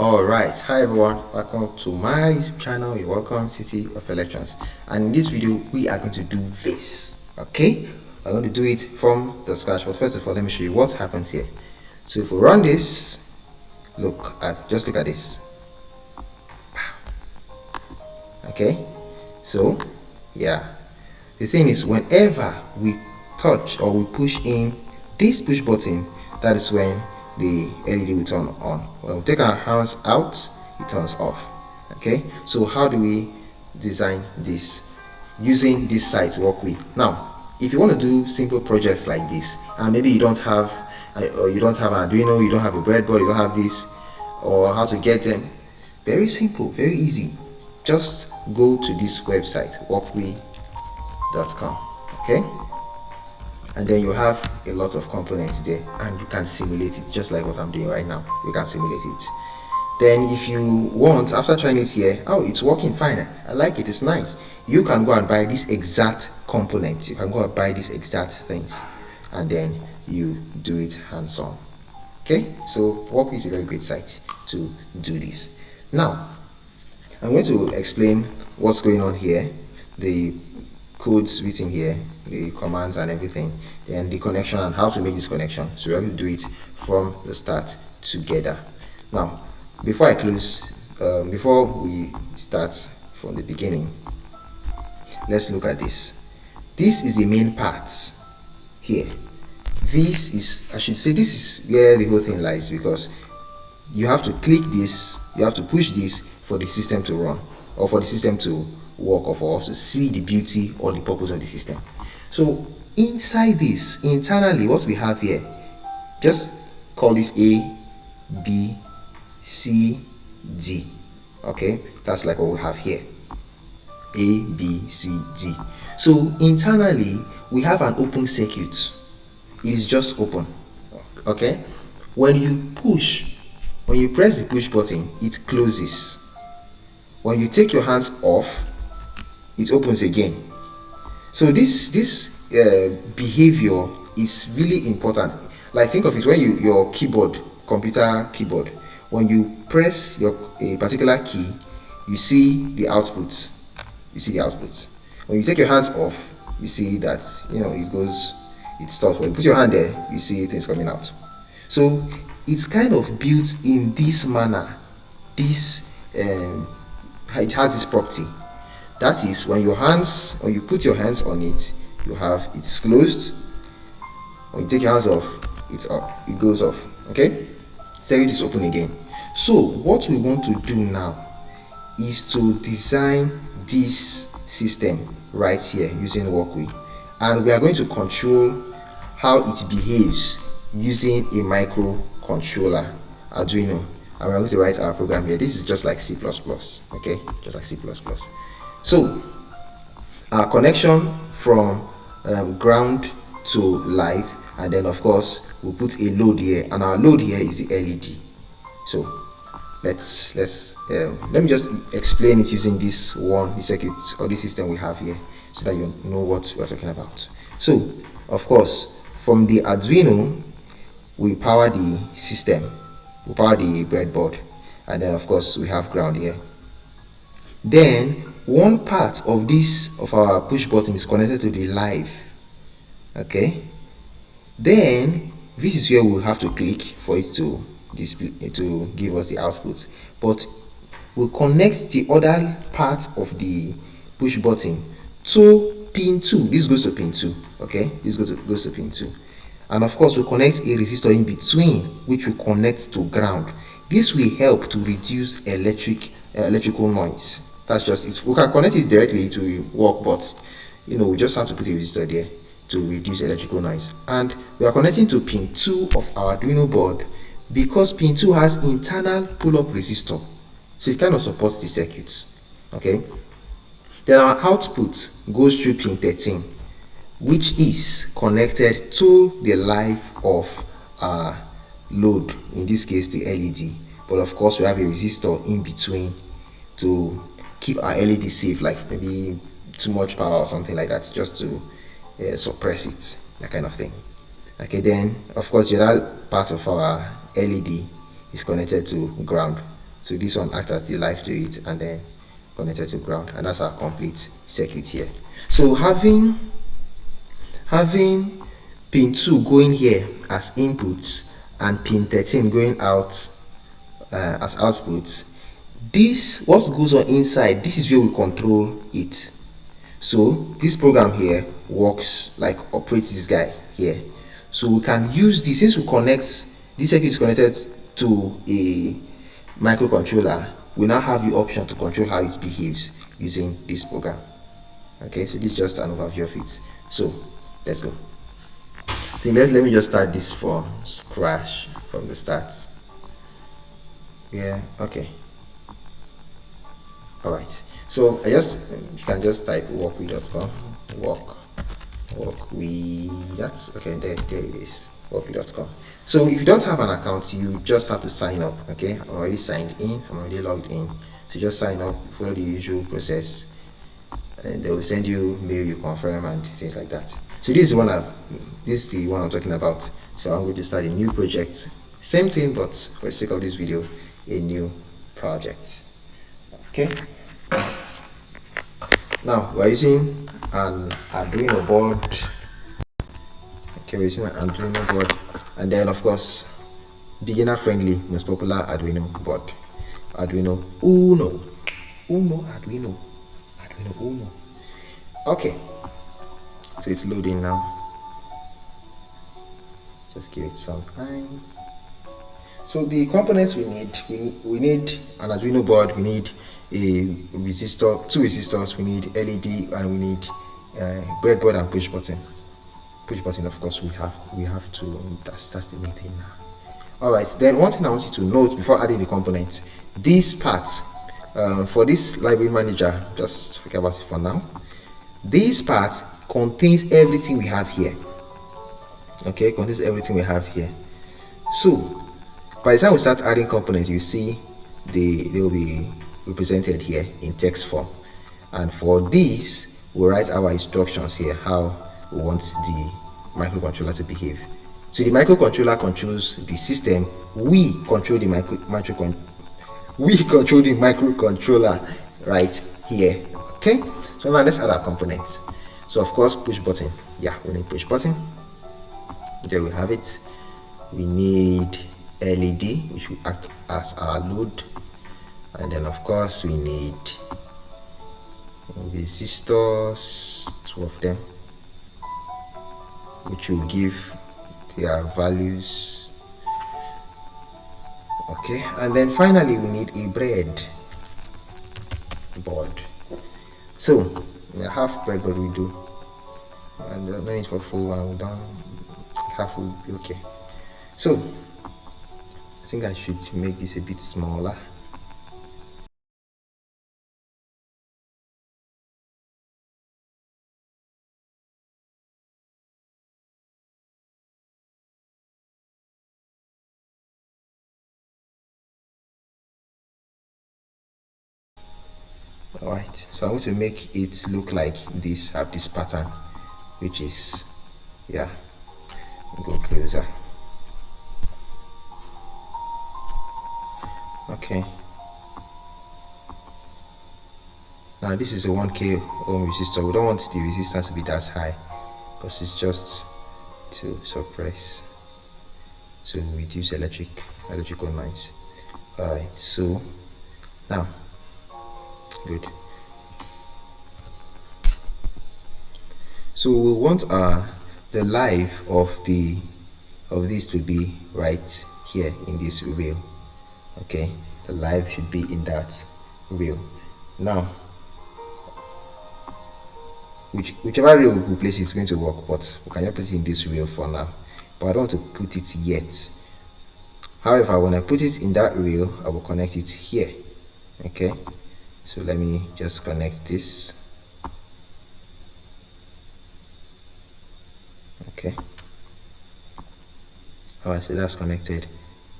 Alright, hi everyone, welcome to my channel. You're welcome, City of Electrons. And in this video we are going to do this. Okay, we're going to do it from the scratch, but first of all let me show you what happens here. So if we run this, just look at this. Okay, so yeah, the thing is, whenever we touch or we push in this push button, that is when the LED will turn on. When we take our hands out, it turns off. Okay, so how do we design this? Using this site to work with. Now if you want to do simple projects like this, and maybe you don't have an Arduino, you don't have a breadboard, you don't have this, or how to get them, very simple, very easy. Just go to this website, workwe.com. okay, and then you have a lot of components there, and you can simulate it just like what I'm doing right now. You can simulate it. Then if you want, after trying it here, oh, it's working fine, I like it, it's nice, you can go and buy this exact component. You can go and buy these exact things, and then you do it hands-on. Okay, so Workwe is a very great site to do this. Now I'm going to explain what's going on here, the codes written here, the commands and everything, then the connection and how to make this connection. So we're going to do it from the start together. Now before I close, before we start from the beginning, let's look at this. This is the main parts here. This is, I should say, this is where the whole thing lies, because you have to click this, you have to push this for the system to run, or for the system to work, or for us to see the beauty or the purpose of the system. So inside this, internally, what we have here, just call this A, B, C, D. Okay, that's like what we have here, A, B, C, D. So internally we have an open circuit. It is just open. Okay, when you press the push button, it closes. When you take your hands off, it opens again. So this behavior is really important. Like, think of it, when your computer keyboard, when you press a particular key, you see the output. When you take your hands off, you see that it stops. When you put your hand there, you see things coming out. So it's kind of built in this manner. It has this property. That is, when you put your hands on it, it's closed. When you take your hands off, it's up, it goes off. Okay, so it is open again. So what we want to do now is to design this system right here using Workwe, and we are going to control how it behaves using a microcontroller, Arduino, and we are going to write our program here. This is just like C++. Okay, just like C++. So our connection from ground to live, and then of course we'll put a load here, and our load here is the LED. So let me just explain it using the circuit or the system we have here, so that you know what we're talking about. So of course, from the Arduino we power the system, we power the breadboard, and then of course we have ground here. Then one part of our push button is connected to the live. Okay, then this is where we'll have to click for it to display, to give us the output. But we'll connect the other part of the push button to pin 2. This goes to pin 2. Okay, this goes to pin 2, and of course we'll connect a resistor in between, which will connect to ground. This will help to reduce electrical noise. That's just it. We can connect it directly to work, but we just have to put a resistor there to reduce electrical noise. And we are connecting to pin 2 of our Arduino board, because pin 2 has internal pull-up resistor, so it kind of supports the circuit. Okay, then our output goes through pin 13, which is connected to the live of our load, in this case the LED. But of course we have a resistor in between to keep our LED safe, like maybe too much power or something like that, just to suppress it, that kind of thing. Okay, then of course the other part of our LED is connected to ground. So this one acts as the live to it and then connected to ground, and that's our complete circuit here. So having pin 2 going here as input and pin 13 going out as output, this what goes on inside, this is where we control it. So this program here works like operates this guy here. So we can use this, since we connect this circuit is connected to a microcontroller, we now have the option to control how it behaves using this program. Okay, so this is just an overview of it. So let's go. So let me just start this from scratch, from the start. Yeah, okay. Alright, so you can just type workwe.com, workwe, that's okay, there it is, workwe.com. So if you don't have an account, you just have to sign up. Okay, I'm already signed in, I'm already logged in. So just sign up, follow the usual process, and they will send you mail, you confirm and things like that. So this is the one I'm talking about. So I'm going to start a new project, same thing, but for the sake of this video, a new project. Okay, now we're using an Arduino board. Okay, we're using an Arduino board, and then of course beginner friendly, most popular Arduino board, Arduino Uno. Okay, so it's loading now, just give it some time. So the components we need an Arduino board, we need a resistor, 2 resistors, we need LED, and we need breadboard and push button. Push button, of course, we have to, that's the main thing now. Alright, then one thing I want you to note before adding the components, this part for this library manager, just forget about it for now. This part contains everything we have here. Okay, contains everything we have here. So by the time we start adding components, you see they will be represented here in text form, and for this we'll write our instructions here, how we want the microcontroller to behave. So the microcontroller controls the system, we control the microcontroller right here. Okay, so now let's add our components. So of course push button, yeah, we need push button. There we have it. We need LED, which will act as our load, and then of course we need resistors, 2 of them, which will give their values. Okay, and then finally we need a breadboard. So half breadboard we do, and no need for full one, we don't, half will be okay. So I think I should make this a bit smaller. Alright, so I'm going to make it look like this, have this pattern, which is, yeah, go closer. Okay, now this is a 1k ohm resistor. We don't want the resistance to be that high because it's just to suppress, to reduce electrical noise. Alright, so now good. So we want the life of this to be right here in this rail. Okay, the live should be in that rail. Now whichever rail we place is going to work, but we can just put it in this rail for now, but I don't want to put it yet. However, when I put it in that rail, I will connect it here. Okay, so let me just connect this. Okay, alright, so that's connected.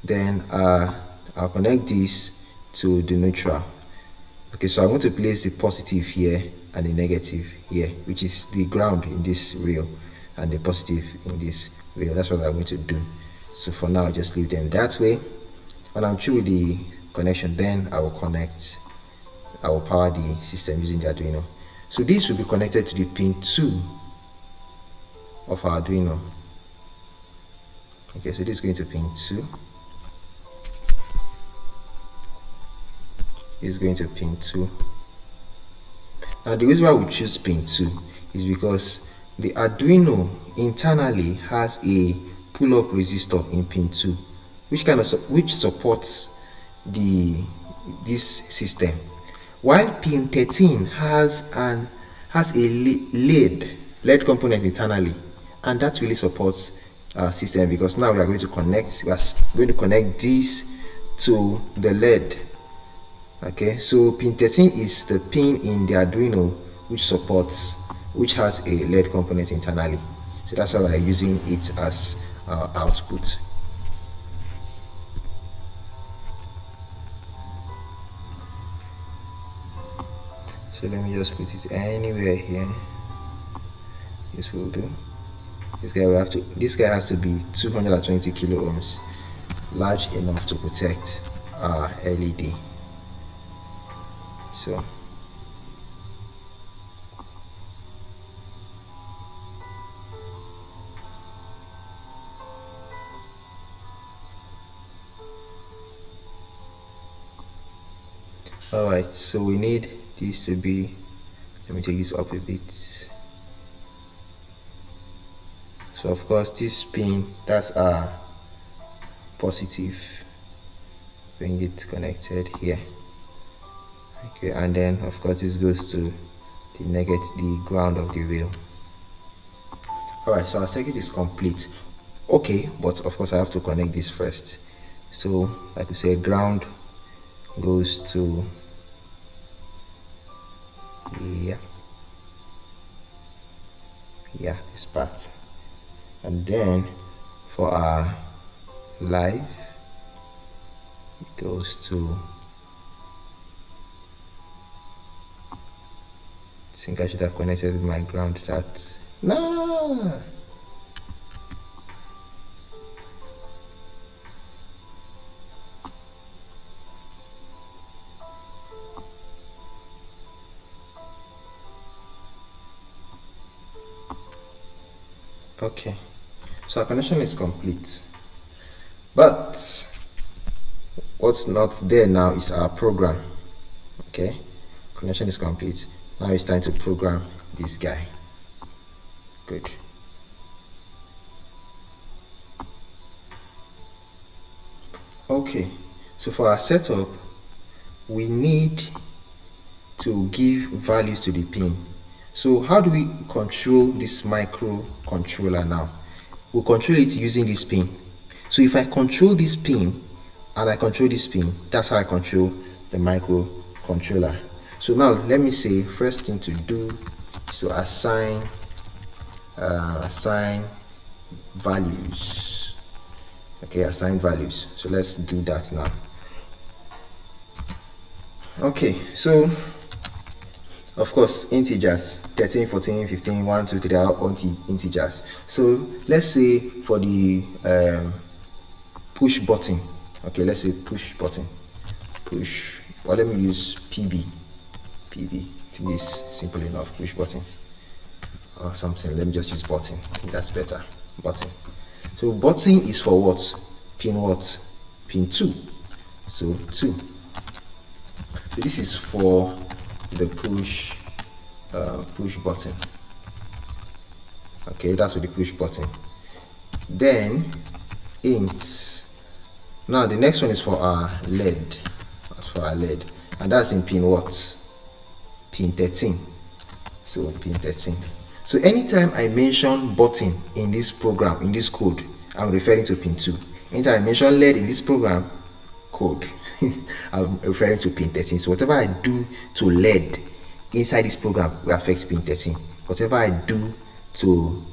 Then I'll connect this to the neutral. Okay, so I'm going to place the positive here and the negative here, which is the ground in this rail and the positive in this rail. That's what I'm going to do. So for now, I'll just leave them that way. When I'm through with the connection, then I will power the system using the Arduino. So this will be connected to the pin 2 of our Arduino. Okay, so this is going to pin 2. This is going to pin 2. Now the reason why we choose pin 2 is because the Arduino internally has a pull-up resistor in pin 2, which supports this system, while pin 13 has a LED component internally, and that really supports our system, because now we are going to connect this to the LED. Okay, so pin 13 is the pin in the Arduino which has a LED component internally. So that's why we are using it as our output. So let me just put it anywhere here. This will do. This guy has to be 220 kilo ohms, large enough to protect our LED. So alright, so we need this to be, let me take this up a bit. So of course this pin, that's our positive, bring it connected here. Okay, and then of course this goes to the ground of the rail. Alright, so our circuit is complete. Okay, but of course I have to connect this first. So like we said, ground goes to this part, and then for our live it goes to, I think I should have connected my ground that. No. Okay, so our connection is complete, but what's not there now is our program. Okay, connection is complete. Now it's time to program this guy. Good. Okay, so for our setup, we need to give values to the pin. So how do we control this microcontroller now? We'll control it using this pin. So if I control this pin and I control this pin, that's how I control the microcontroller. So now let me say, first thing to do is to assign values. Okay, assign values. So let's do that now. Okay, so of course integers 13, 14, 15, 1, 2, 3 are all integers. So let's say for the push button, okay, let's say push button, or let me use PB to be simple enough, push button or something. Let me just use button, I think that's better. Button. So button is for what? Pin 2. So 2. So this is for the push button. Okay, that's for the push button. Then int. Now the next one is for our LED. That's for our LED, and that's in pin what? Pin 13. So pin 13. So anytime I mention button in this program, in this code, I'm referring to pin 2. Anytime I mention LED in this program code, I'm referring to pin 13. So whatever I do to LED inside this program will affect pin 13. Whatever I do to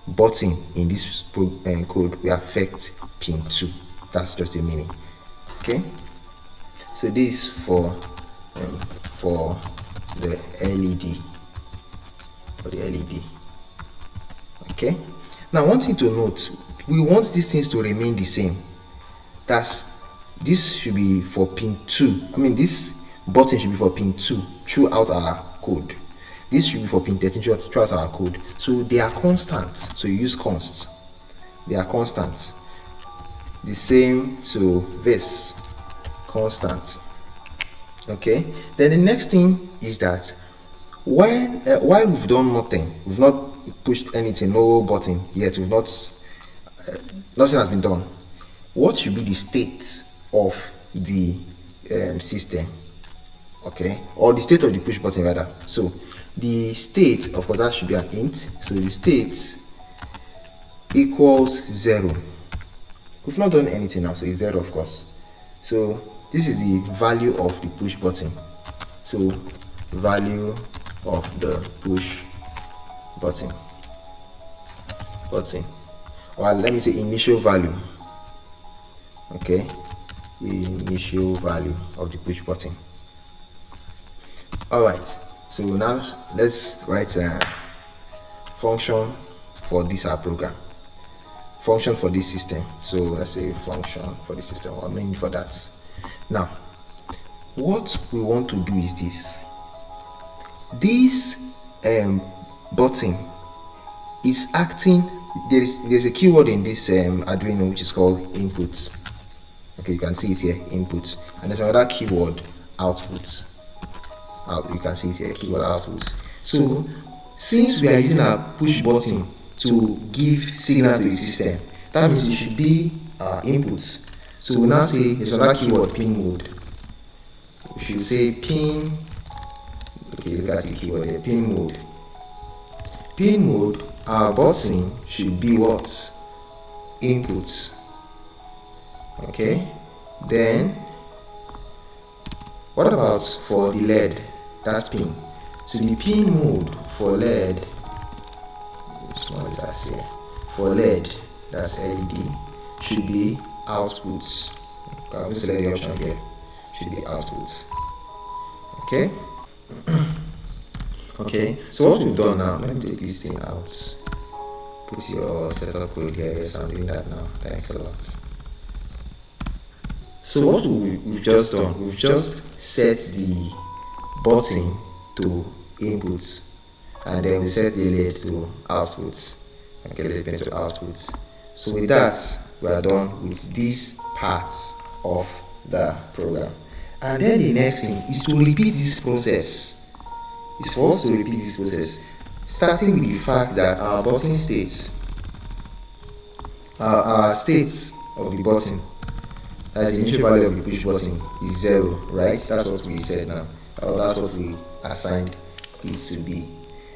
button in this code will affect pin 2. That's just the meaning. Okay, so this is for the LED, Okay, now one thing to note, we want these things to remain the same. That's this should be for pin 2. I mean, this button should be for pin 2 throughout our code. This should be for pin 13 throughout our code. So they are constant. So you use const. They are constant. The same to this constant. Okay. Then the next thing is that while we've done nothing, we've not pushed anything, no button yet, we've not nothing has been done. What should be the state of the system? Okay, or the state of the push button rather. So the state, of course, that should be an int. So the state equals 0. We've not done anything now, so it's 0, of course. So this is the value of the push button. So value of the push button, or let me say initial value. Okay, the initial value of the push button. All right, so now let's write a function for this our program, function for this system. So let's say function for the system. What mean for that? Now what we want to do is this button is acting. There's a keyword in this Arduino which is called input. Okay, you can see it here, input, and there's another keyword, output. You can see it here, keyword output. So since we are using our push button to give signal to the system, that means it should be our input. So we now say there's another keyword, pin mode. We should say pin. Okay, look at the keyword here, pin mode. Pin mode, our button should be what? Input. Okay, then what about for the LED? That's pin. So the pin mode for LED, small letters here, for LED, that's LED, should be output. I'm going to select the option here, should be output. Okay. Okay, so what we've done now, let me take this thing out. Put your setup code here. Yes, I'm doing that now. Thanks a lot. So what we've just done, we've just set the button to input, and then we set the LED to output. Okay, LED pin to output. So with that, we are done with this part of the program. And then the next thing is to repeat this process. It's for us to repeat this process, starting with the fact that our button state, our state of the button, as the initial value of the push button, is 0, right? That's what we said now, or that's what we assigned it to be.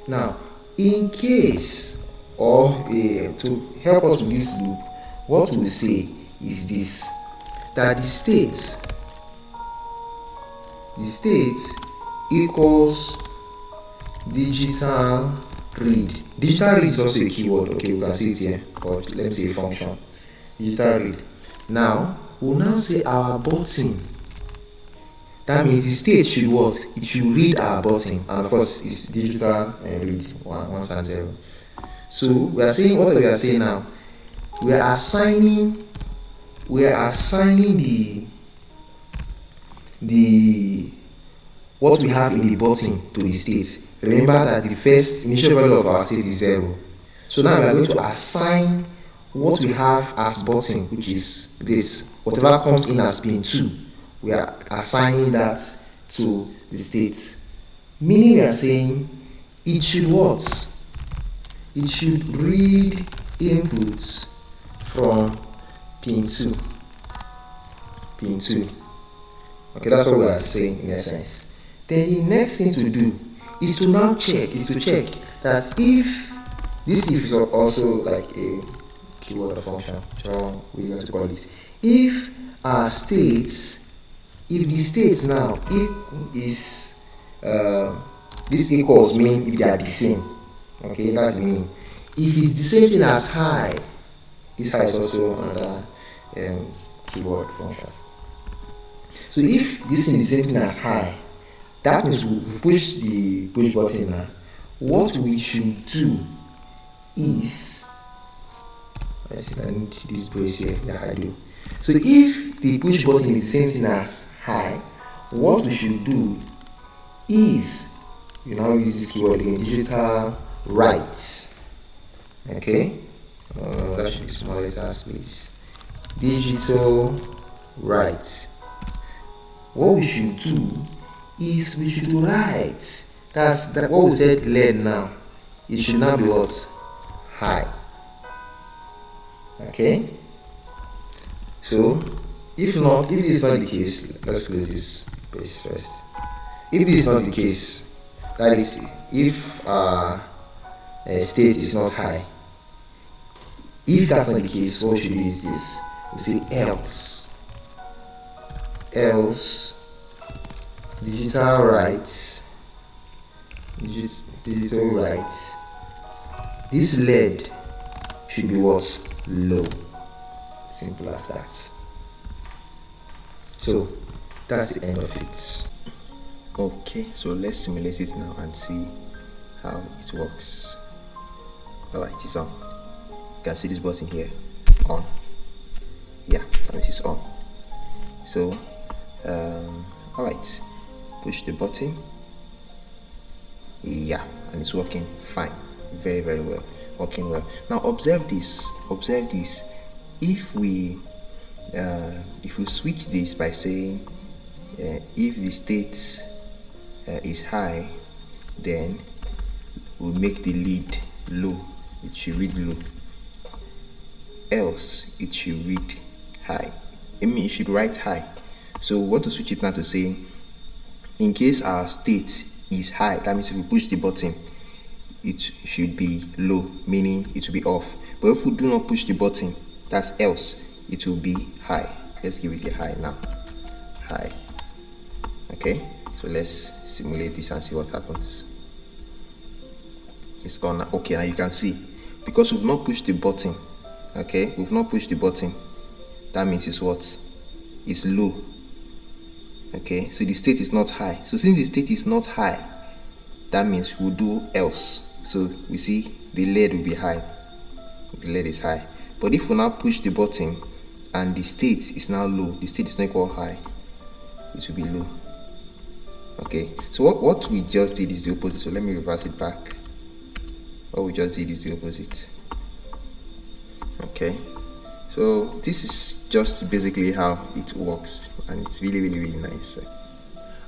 Now, in case, or to help us with this loop, what we say is this, that the state equals digital read. Digital read is also a keyword. Okay, we can see it here, but let me say a function, digital read. Now we'll now say our button, that means the state should what? It should read our button, and of course it's digital read 1 and 0. So we are saying, what we are saying now, we are assigning the what we have in the button to the state. Remember that the first initial value of our state is 0. So now we are going to assign what we have as button, which is this. Whatever comes in as pin 2, we are assigning that to the state. Meaning we are saying it should what? It should read inputs from pin 2. Pin 2. Okay, that's what we are saying in essence. Then the next thing to do is to now check, that if this if is also like a keyword or function, so we going to call it. If our states, if the states now is this equals mean if they are the same. Okay, that's the meaning. If it's the same thing as high, this high is also another keyword function. So if this thing is the same thing as high, that means we push the push button now. What we should do is, I need this brace here. Yeah, I do. So if the push button is the same thing as high, what we should do is you now use this keyword again, digital write. Okay, that should be small letters, please. Digital write. What we should do is we should write. That's what we said LED now. It should now be what? High. Okay. So if this is not the case, let's close this page first. If this is not the case, that is, if state is not high, if that's not the case, what we should do is this. We say else digital write. This LED should be what? Low. Simple as that. So that's the end of it. Okay, so let's simulate it now and see how it works. Alright, it's on. You can see this button here, on. Yeah, and it is on. So alright, push the button. Yeah, and it's working fine, very well, working well. Now observe this. If we switch this by saying if the state is high, then we'll make the lead low. It should read low. Else it should read high. It should write high. So we want to switch it now to say, in case our state is high, that means if we push the button, it should be low, meaning it will be off. But if we do not push the button, that's else, it will be high. Let's give it a high now. High. Okay, so let's simulate this and see what happens. It's on now. Okay, now you can see, because we've not pushed the button. Okay, we've not pushed the button, that means it's what? It's low. Okay, so the state is not high. So since the state is not high, that means we'll do else. So we see the LED will be high. The LED is high. But if we now push the button and the state is now low, the state is not equal high, it will be low. Okay, so what we just did is the opposite. So let me reverse it back. What we just did is the opposite. Okay, so this is just basically how it works, and it's really nice.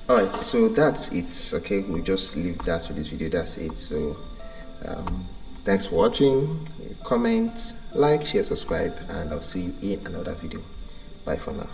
Alright, so that's it. Okay, we'll just leave that for this video. That's it. So thanks for watching. Comment, like, share, subscribe, and I'll see you in another video. Bye for now.